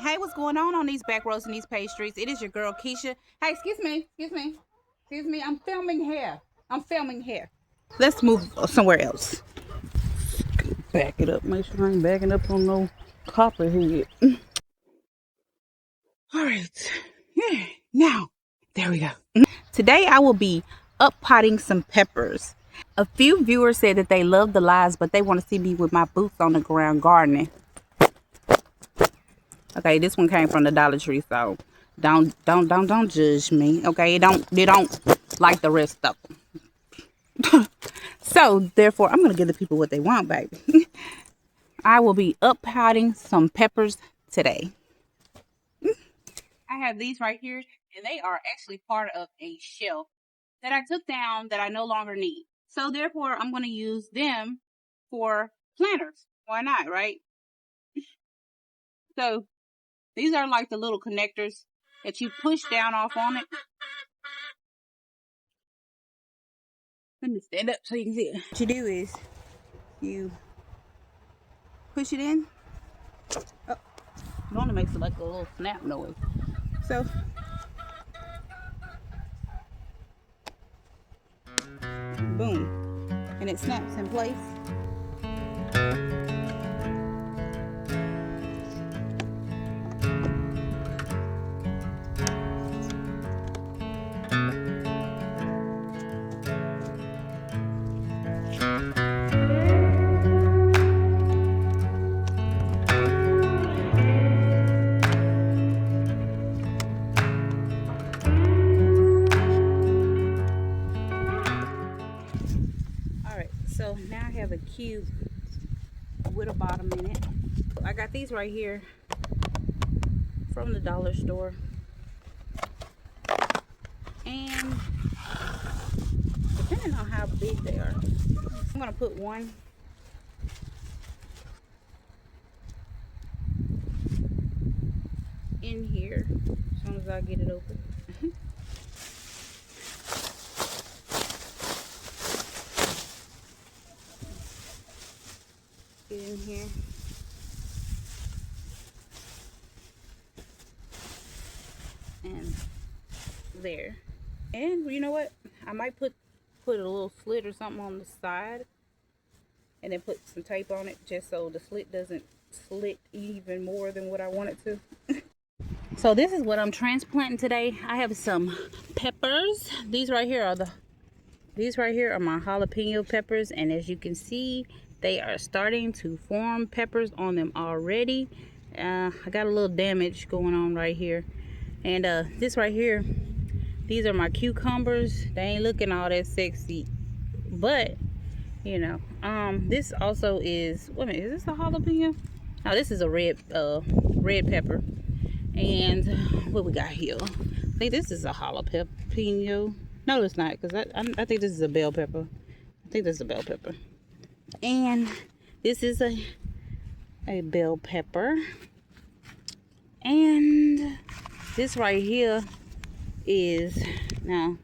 Hey, what's going on these back roads and these page streets? It is your girl Keisha. Hey, excuse me. I'm filming here. Let's move somewhere else. Back it up. Make sure I ain't backing up on no copperhead. All right. Yeah. Now, there we go. Today I will be up potting some peppers. A few viewers said that they love the lives, but they want to see me with my boots on the ground gardening. Okay, this one came from the Dollar Tree, so don't judge me. Okay, they don't like the rest of them. So therefore, I'm gonna give the people what they want, baby. I will be up potting some peppers today. I have these right here, and they are actually part of a shelf that I took down that I no longer need. So therefore, I'm going to use them for planters. Why not, right? So these are like the little connectors that you push down off on it. Let me stand up so you can see it. What you do is you push it in. Oh, it only makes it like a little snap noise. So boom, and it snaps in place. So now I have a cube with a bottom in it. I got these right here from the dollar store. And depending on how big they are, I'm going to put one in here as soon as I get it open. Get in here. And there. And you know what? I might put a little slit or something on the side and then put some tape on it just so the slit doesn't slit even more than what I want it to. So this is what I'm transplanting today. I have some peppers. These right here are my jalapeno peppers, and as you can see, they are starting to form peppers on them already. I got a little damage going on right here. And this right here, these are my cucumbers. They ain't looking all that sexy, but you know, this also is, wait a minute, is this a jalapeno? Oh, this is a red pepper. And what we got here? I think this is a jalapeno. No, it's not, because I think this is a bell pepper. And this is a bell pepper. And this right here is, now,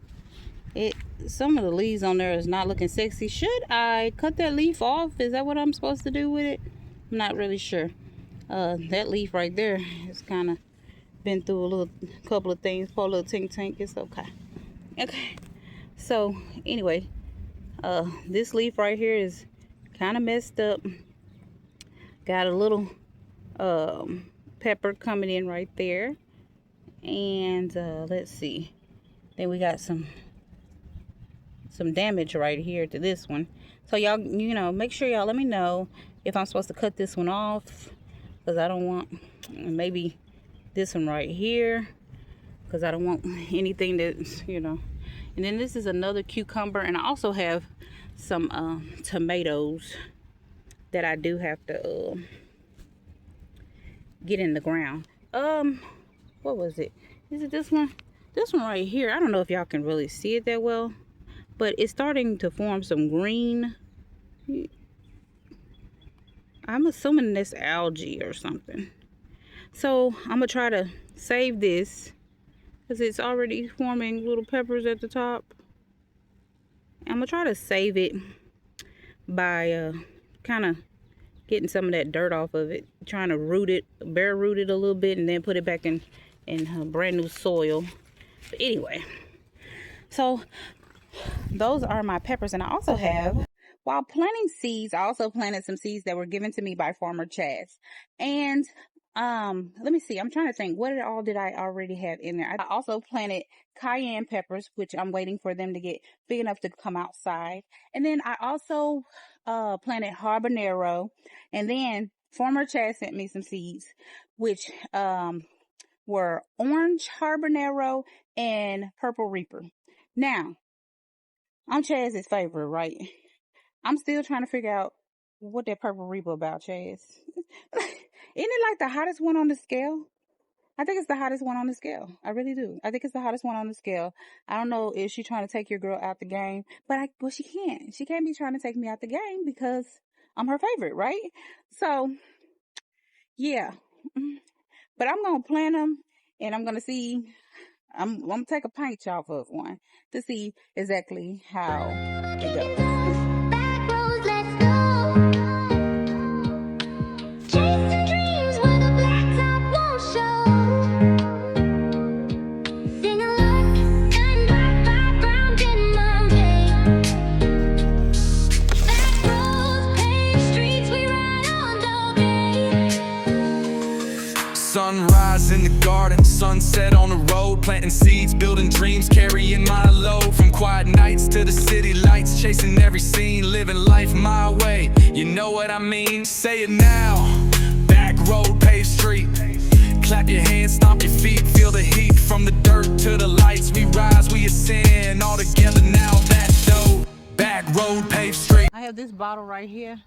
some of the leaves on there is not looking sexy. Should I cut that leaf off? Is that what I'm supposed to do with it? I'm not really sure. That leaf right there is kind of been through a couple of things. Poor little tink. It's okay. So anyway, this leaf right here is kind of messed up. Got a little pepper coming in right there. And let's see. Then we got some damage right here to this one. So y'all, make sure y'all let me know if I'm supposed to cut this one off, because I don't want, maybe this one right here, because I don't want anything that, And then this is another cucumber, and I also have some tomatoes that I do have to get in the ground. What was it? Is it this one? This one right here. I don't know if y'all can really see it that well, but it's starting to form some green. I'm assuming that's algae or something. So I'm gonna try to save this because it's already forming little peppers at the top. I'm gonna try to save it by kind of getting some of that dirt off of it, trying to root it, bare root it a little bit, and then put it back in brand new soil. But anyway, so those are my peppers. And I also have, while planting seeds, I also planted some seeds that were given to me by Farmer Chaz. And let me see, I'm trying to think, what all did I already have in there? I also planted cayenne peppers, which I'm waiting for them to get big enough to come outside. And then I also planted habanero. And then Farmer Chaz sent me some seeds, which were orange habanero and purple reaper. Now, I'm Chaz's favorite, right? I'm still trying to figure out what that purple reaper about, Chaz. Isn't it like the hottest one on the scale? I think it's the hottest one on the scale. I really do. I think it's the hottest one on the scale. I don't know if she's trying to take your girl out the game, but well, she can't. She can't be trying to take me out the game because I'm her favorite, right? So, yeah. But I'm gonna plant them, and I'm gonna see. I'm gonna take a pinch off of one to see exactly how it goes. Back roads, let's go. Chasing dreams where the blacktop won't show. Sing along and drive round in my way. Back roads, paved streets, we ride on all day. Sunrise in the garden, sunset on the road, planting seeds, building dreams, carrying my load. From quiet nights to the city lights, chasing every scene, living life my way. You know what I mean? Say it now. Back road, paved street. Clap your hands, stomp your feet, feel the heat. From the dirt to the lights, we rise, we ascend. All together now, that's dope. Back road, paved street. I have this bottle right here,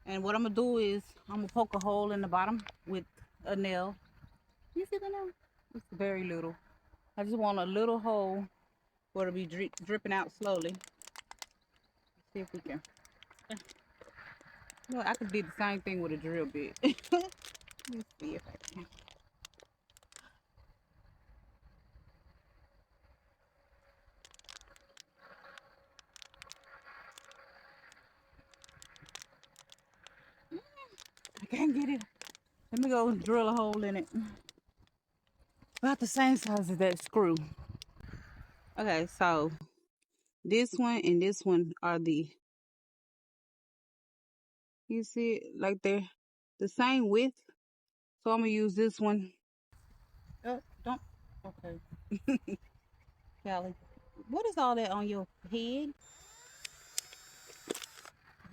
and what I'm gonna do is I'm gonna poke a hole in the bottom with a nail. You see the nail? It's very little. I just want a little hole where it'll be dripping out slowly. Let's see if we can. Well, I could do the same thing with a drill bit. Let's see if I can. I can't get it. Let me go drill a hole in it. About the same size as that screw. Okay, so this one and this one are you see it, like they're the same width. So I'm gonna use this one. Oh, don't. Okay. Callie, what is all that on your head?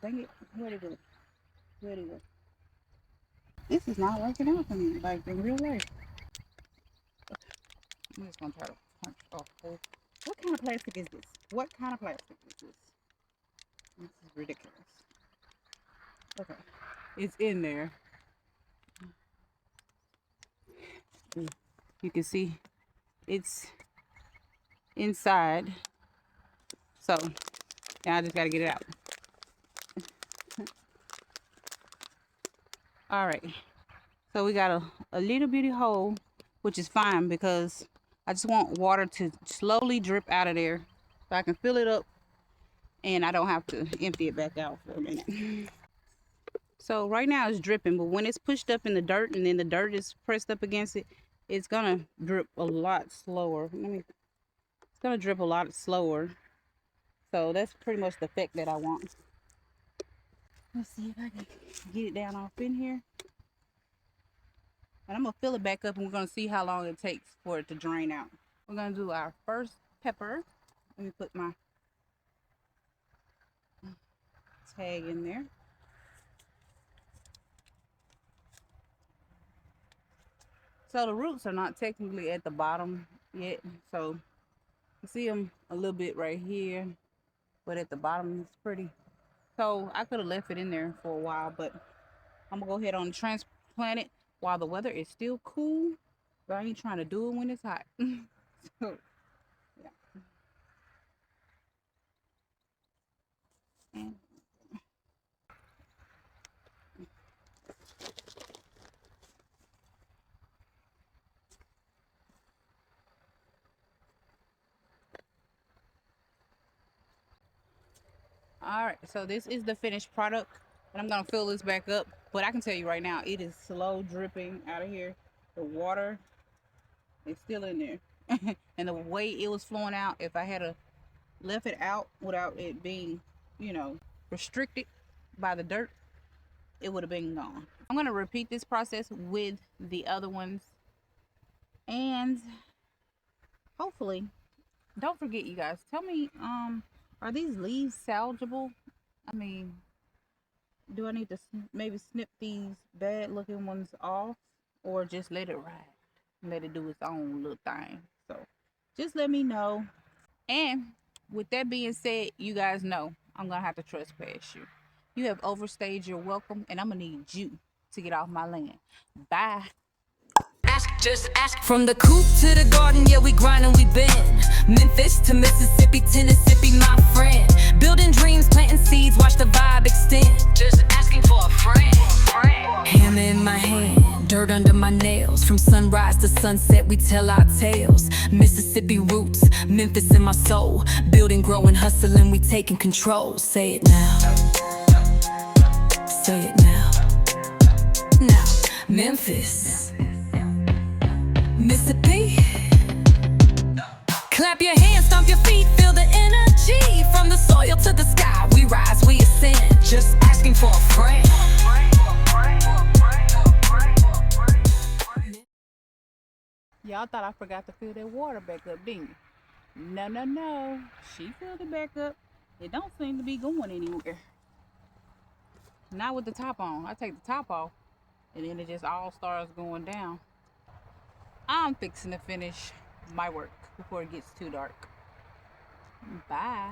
Dang it. Where'd it go? Where'd it go? This is not working out for me, like in real life. I'm just gonna try to punch off this. What kind of plastic is this? What kind of plastic is this? This is ridiculous. Okay. It's in there. You can see it's inside. So now I just gotta get it out. All right. So we got a little bitty hole, which is fine because I just want water to slowly drip out of there so I can fill it up and I don't have to empty it back out for a minute. So right now it's dripping, but when it's pushed up in the dirt and then the dirt is pressed up against it, it's gonna drip a lot slower. It's gonna drip a lot slower. So that's pretty much the effect that I want. Let's see if I can get it down off in here. And I'm gonna fill it back up and we're gonna see how long it takes for it to drain out. We're gonna do our first pepper. Let me put my tag in there. So the roots are not technically at the bottom yet. So you see them a little bit right here, but at the bottom it's pretty. So I could have left it in there for a while, but I'm gonna go ahead and transplant it while the weather is still cool. But I ain't trying to do it when it's hot. So yeah. And all right, so this is the finished product. And I'm gonna fill this back up. But I can tell you right now, it is slow dripping out of here. The water is still in there. And the way it was flowing out, if I had left it out without it being, you know, restricted by the dirt, it would have been gone. I'm gonna repeat this process with the other ones, and hopefully, don't forget, you guys, tell me, are these leaves salvageable? I mean, do I need to maybe snip these bad looking ones off, or just let it ride, let it do its own little thing? So just let me know. And with that being said, you guys know I'm gonna have to trespass you. You have overstayed your welcome, and I'm gonna need you to get off my land. Bye. Just ask. From the coop to the garden, yeah, we grind and we been. Memphis to Mississippi, Tennessee, my friend. Building dreams, planting seeds, watch the vibe extend. Just asking for a friend. Hammer in my hand, dirt under my nails. From sunrise to sunset, we tell our tales. Mississippi roots, Memphis in my soul. Building, growing, hustling, we taking control. Say it now. Say it now. Now, Memphis, Mississippi. Clap your hands, stomp your feet, feel the energy. From the soil to the sky, we rise, we ascend. Just asking for a friend. Y'all thought I forgot to fill that water back up, didn't you? No, no, no. She filled it back up. It don't seem to be going anywhere. Not with the top on. I take the top off, and then it just all starts going down. I'm fixing to finish my work before it gets too dark. Bye.